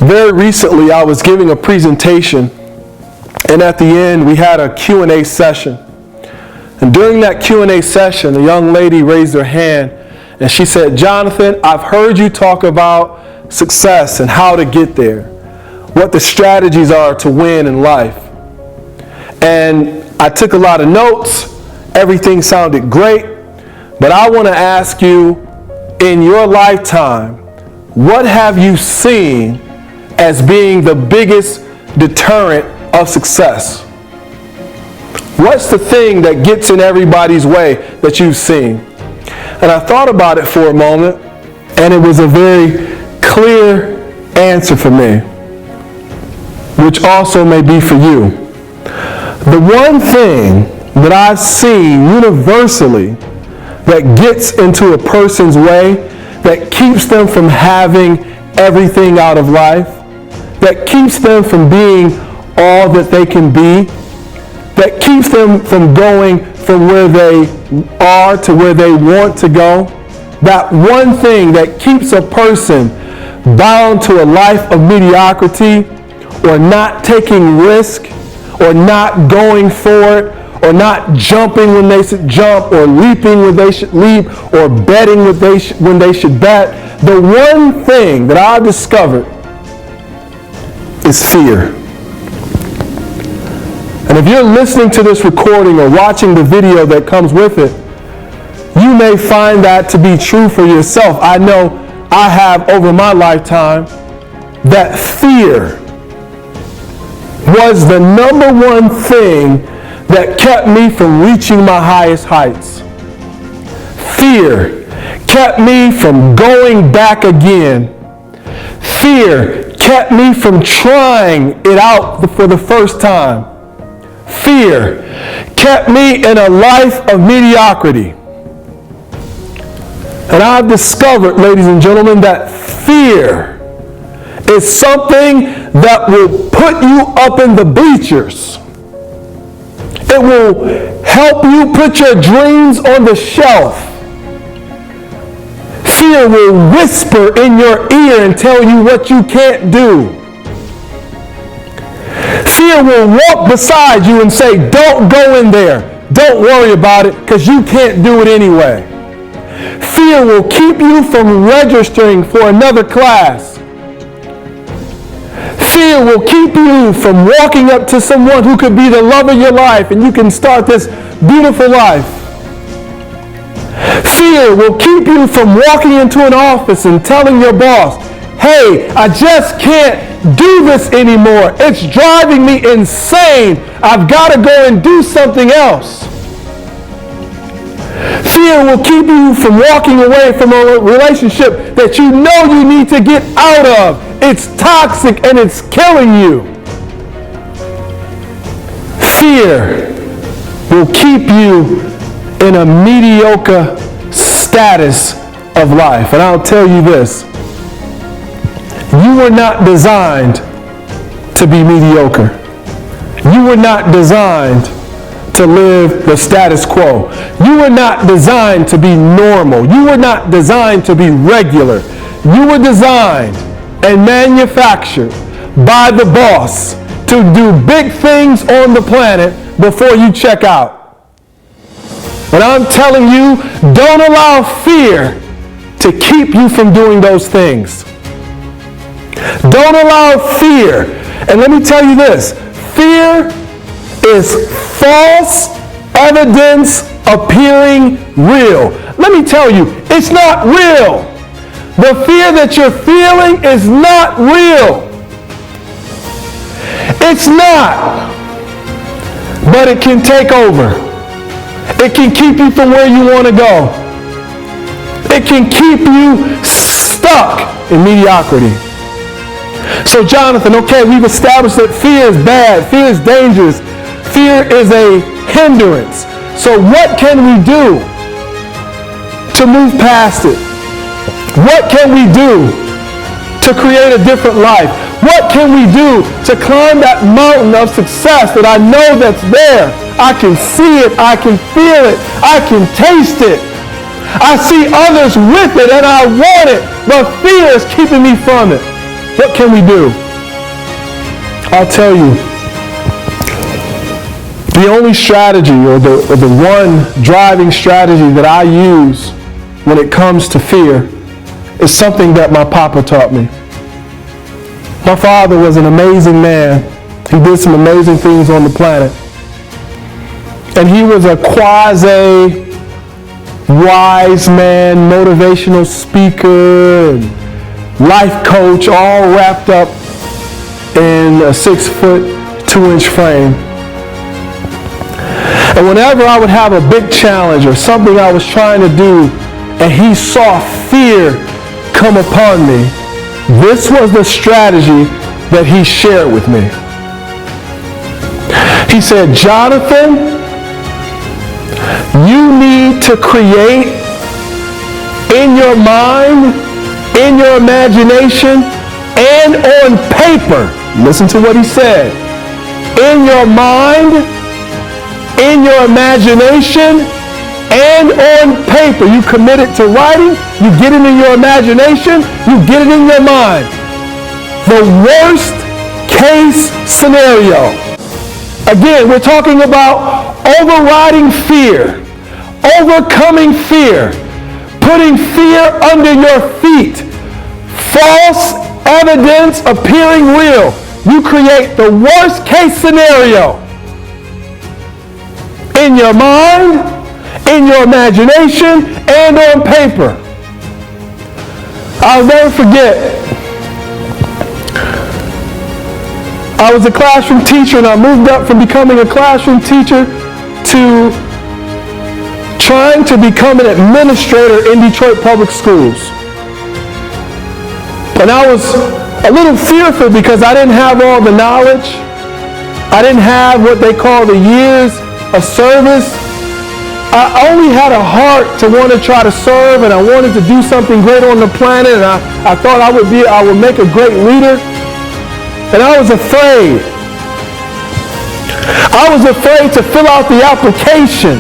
Very recently, I was giving a presentation, and at the end, we had a Q&A session. And during that Q&A session, a young lady raised her hand, and she said, "Jonathan, I've heard you talk about success and how to get there, what the strategies are to win in life." And I took a lot of notes. Everything sounded great. But I want to ask you, in your lifetime, what have you seen as being the biggest deterrent of success? What's the thing that gets in everybody's way that you've seen? And I thought about it for a moment, and it was a very clear answer for me, which also may be for you. The one thing that I've seen universally that gets into a person's way, that keeps them from having everything out of life, that keeps them from being all that they can be, that keeps them from going from where they are to where they want to go, that one thing that keeps a person bound to a life of mediocrity, or not taking risk, or not going for it, or not jumping when they should jump, or leaping when they should leap, or betting when they should bet. The one thing that I've discovered is fear. And if you're listening to this recording or watching the video that comes with it, you may find that to be true for yourself. I know I have over my lifetime that fear was the number one thing that kept me from reaching my highest heights. Fear kept me from going back again. Fear kept me from trying it out for the first time. Fear kept me in a life of mediocrity. And I've discovered, ladies and gentlemen, that fear is something that will put you up in the bleachers. It will help you put your dreams on the shelf. Fear will whisper in your ear and tell you what you can't do. Fear will walk beside you and say, "Don't go in there. Don't worry about it because you can't do it anyway." Fear will keep you from registering for another class. Fear will keep you from walking up to someone who could be the love of your life and you can start this beautiful life. Fear will keep you from walking into an office and telling your boss, "Hey, I just can't do this anymore. It's driving me insane. I've got to go and do something else." Fear will keep you from walking away from a relationship that you know you need to get out of. It's toxic and it's killing you. Fear will keep you in a mediocre status of life. And I'll tell you this, you were not designed to be mediocre. You were not designed to live the status quo. You were not designed to be normal. You were not designed to be regular. You were designed and manufactured by the boss to do big things on the planet before you check out. And I'm telling you, don't allow fear to keep you from doing those things. Don't allow fear. And let me tell you this, fear is false evidence appearing real. Let me tell you, it's not real. The fear that you're feeling is not real. It's not. But it can take over. It can keep you from where you want to go. It can keep you stuck in mediocrity. So Jonathan, okay, we've established that fear is bad, fear is dangerous, fear is a hindrance. So what can we do to move past it? What can we do to create a different life? What can we do to climb that mountain of success that I know that's there? I can see it, I can feel it, I can taste it. I see others with it and I want it, but fear is keeping me from it. What can we do? I'll tell you. The only strategy or the one driving strategy that I use when it comes to fear is something that my papa taught me. My father was an amazing man. He did some amazing things on the planet. And he was a quasi wise man, motivational speaker, and life coach, all wrapped up in a 6'2" frame. And whenever I would have a big challenge or something I was trying to do, and he saw fear come upon me, this was the strategy that he shared with me. He said, Jonathan, you need to create in your mind, in your imagination, and on paper. Listen to what he said. In your mind, in your imagination, and on paper. You commit it to writing, you get it in your imagination, you get it in your mind. The worst case scenario. Again, we're talking about overriding fear, overcoming fear, putting fear under your feet. False evidence appearing real. You create the worst case scenario in your mind, in your imagination, and on paper. I'll never forget, I was a classroom teacher, and I moved up from becoming a classroom teacher to trying to become an administrator in Detroit Public Schools. And I was a little fearful because I didn't have all the knowledge. I didn't have what they call the years of service. I only had a heart to want to try to serve, and I wanted to do something great on the planet, and I thought I would make a great leader. And I was afraid. I was afraid to fill out the application.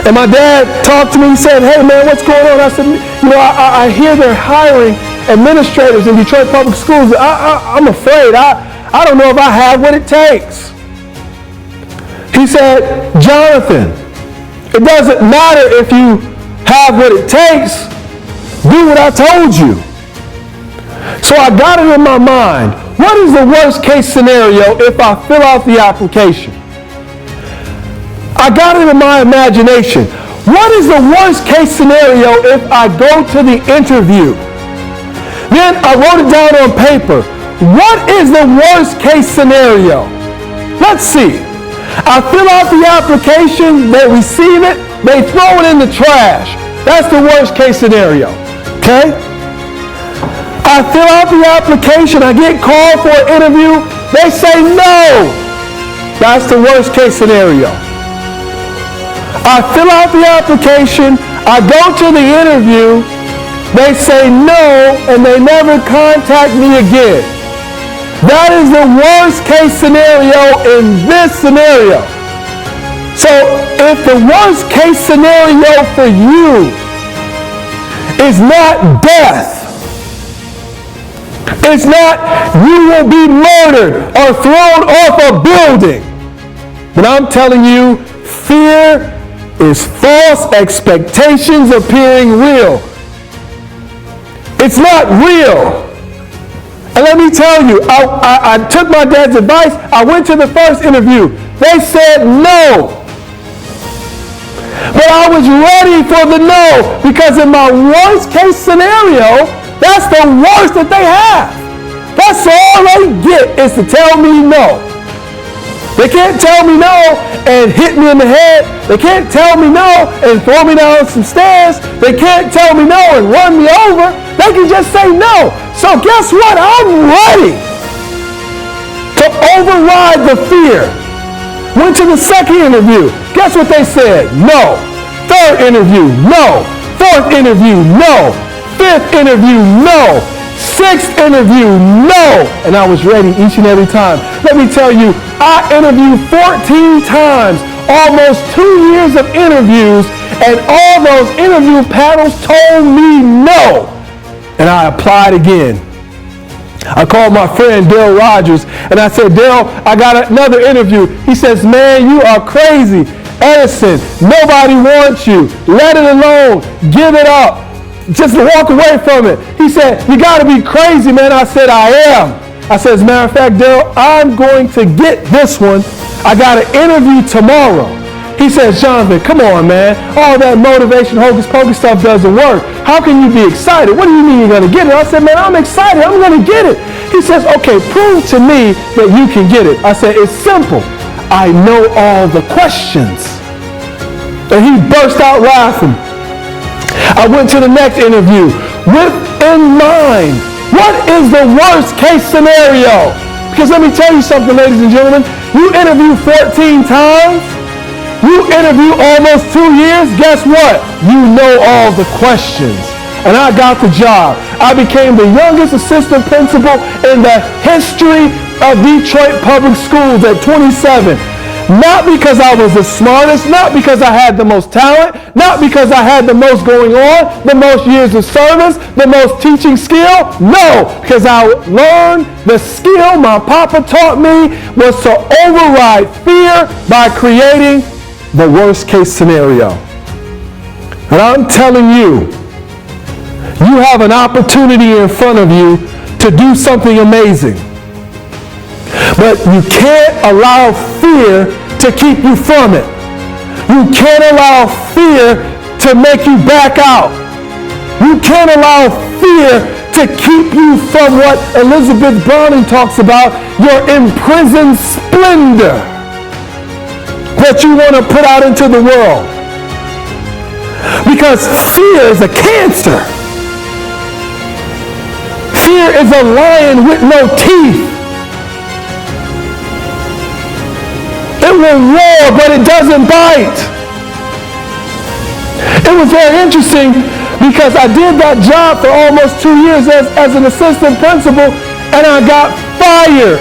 And my dad talked to me, he said, hey man, what's going on? I said, I hear they're hiring administrators in Detroit Public Schools. I'm afraid. I don't know if I have what it takes. He said, Jonathan, it doesn't matter if you have what it takes. Do what I told you. So I got it in my mind. What is the worst case scenario if I fill out the application? I got it in my imagination. What is the worst case scenario if I go to the interview? Then I wrote it down on paper. What is the worst case scenario? Let's see. I fill out the application, they receive it, they throw it in the trash. That's the worst case scenario. Okay? I fill out the application, I get called for an interview, they say no. That's the worst case scenario. I fill out the application, I go to the interview, they say no, and they never contact me again. That is the worst case scenario in this scenario. So if the worst case scenario for you is not death, it's not you will be murdered or thrown off a building, but I'm telling you, fear is false expectations appearing real. It's not real. And let me tell you, I took my dad's advice. I went to the first interview. They said no. But I was ready for the no, because in my worst case scenario, that's the worst that they have. That's all they get is to tell me no. They can't tell me no and hit me in the head. They can't tell me no and throw me down some stairs. They can't tell me no and run me over. They can just say no. So guess what? I'm ready to override the fear. Went to the second interview. Guess what they said? No. Third interview, no. Fourth interview, no. Fifth interview, no. Sixth interview, no. And I was ready each and every time. Let me tell you, I interviewed 14 times, almost 2 years of interviews, and all those interview panels told me no. And I applied again. I called my friend Daryl Rogers and I said, Daryl, I got another interview. He says, man, you are crazy. Edison, nobody wants you. Let it alone. Give it up. Just walk away from it. He said, you got to be crazy, man. I said, I am. I said, as a matter of fact, Daryl, I'm going to get this one. I got an interview tomorrow. He says, Jonathan, come on, man. All that motivation, hocus pocus stuff doesn't work. How can you be excited? What do you mean you're going to get it? I said, man, I'm excited. I'm going to get it. He says, okay, prove to me that you can get it. I said, it's simple. I know all the questions. And he burst out laughing. I went to the next interview with in mind, what is the worst case scenario? Because let me tell you something, ladies and gentlemen, you interview 14 times, you interview almost 2 years, guess what? You know all the questions. And I got the job. I became the youngest assistant principal in the history of Detroit Public Schools at 27. Not because I was the smartest, not because I had the most talent, not because I had the most going on, the most years of service, the most teaching skill. No, because I learned the skill my papa taught me was to override fear by creating the worst case scenario. And I'm telling you, you have an opportunity in front of you to do something amazing. But you can't allow fear to keep you from it. You can't allow fear to make you back out. You can't allow fear to keep you from what Elizabeth Browning talks about, your imprisoned splendor that you want to put out into the world. Because fear is a cancer. Fear is a lion with no teeth. It will roar, but it doesn't bite. It was very interesting because I did that job for almost 2 years as an assistant principal, and I got fired.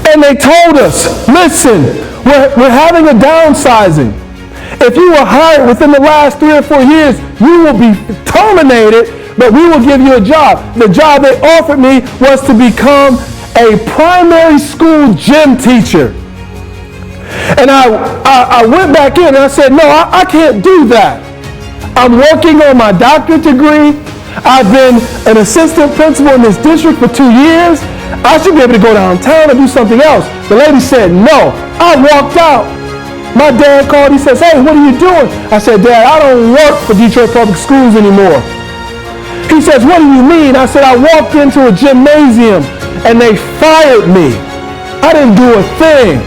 And they told us, listen, we're having a downsizing. If you were hired within the last 3 or 4 years, you will be terminated, but we will give you a job. The job they offered me was to become a primary school gym teacher. And I went back in and I said, no, I can't do that. I'm working on my doctorate degree. I've been an assistant principal in this district for 2 years. I should be able to go downtown and do something else. The lady said, no. I walked out. My dad called. He says, hey, what are you doing? I said, Dad, I don't work for Detroit Public Schools anymore. He says, what do you mean? I said, I walked into a gymnasium and they fired me. I didn't do a thing.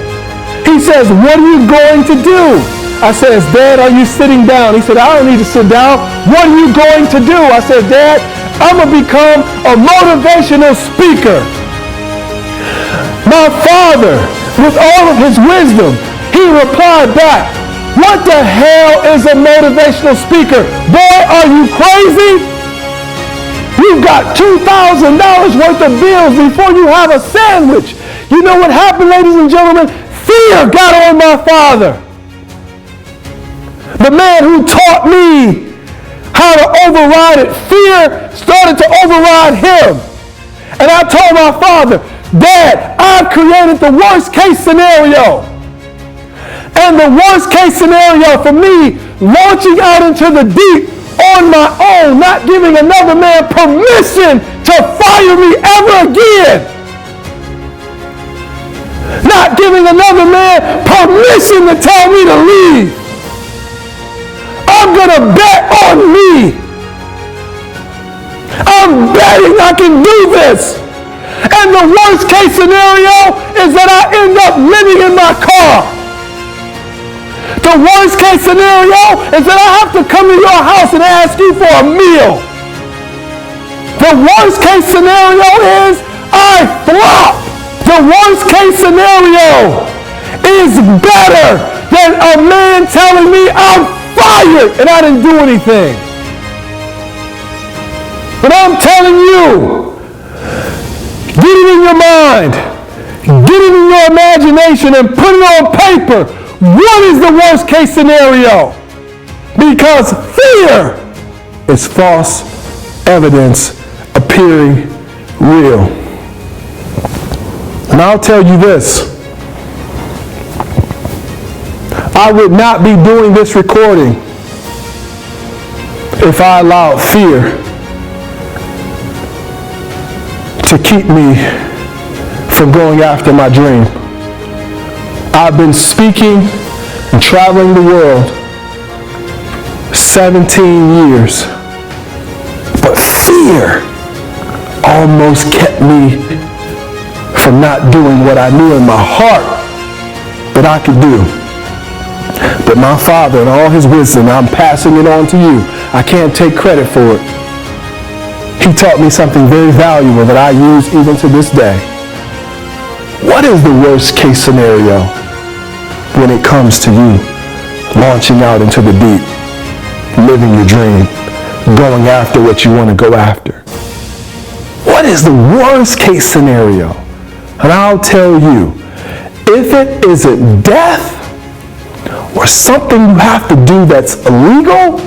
He says, what are you going to do? I said, Dad, are you sitting down? He said, I don't need to sit down. What are you going to do? I said, Dad, I'm going to become a motivational speaker. My father, with all of his wisdom, he replied back, what the hell is a motivational speaker? Boy, are you crazy? You've got $2,000 worth of bills before you have a sandwich. You know what happened, ladies and gentlemen? Fear got on my father. The man who taught me how to override it, fear started to override him. And I told my father, Dad, I've created the worst case scenario. And the worst case scenario for me, launching out into the deep on my own, not giving another man permission to fire me ever again. Not giving another man permission to tell me to leave. I'm going to bet on me. I'm betting I can do this. And the worst case scenario is that I end up living in my car. The worst case scenario is that I have to come to your house and ask you for a meal. The worst case scenario is I flop. The worst case scenario is better than a man telling me I'm fired and I didn't do anything. But I'm telling you, get it in your mind, get it in your imagination and put it on paper. What is the worst case scenario? Because fear is false evidence appearing real. And I'll tell you this. I would not be doing this recording if I allowed fear to keep me from going after my dream. I've been speaking and traveling the world 17 years, but fear almost kept me from not doing what I knew in my heart that I could do. But my Father, in all his wisdom, I'm passing it on to you. I can't take credit for it. He taught me something very valuable that I use even to this day. What is the worst case scenario when it comes to you launching out into the deep, living your dream, going after what you want to go after? What is the worst case scenario? And I'll tell you, if it isn't death or something you have to do that's illegal,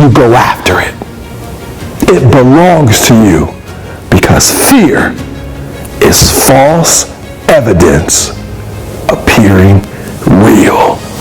you go after it. It belongs to you because fear is false evidence appearing real.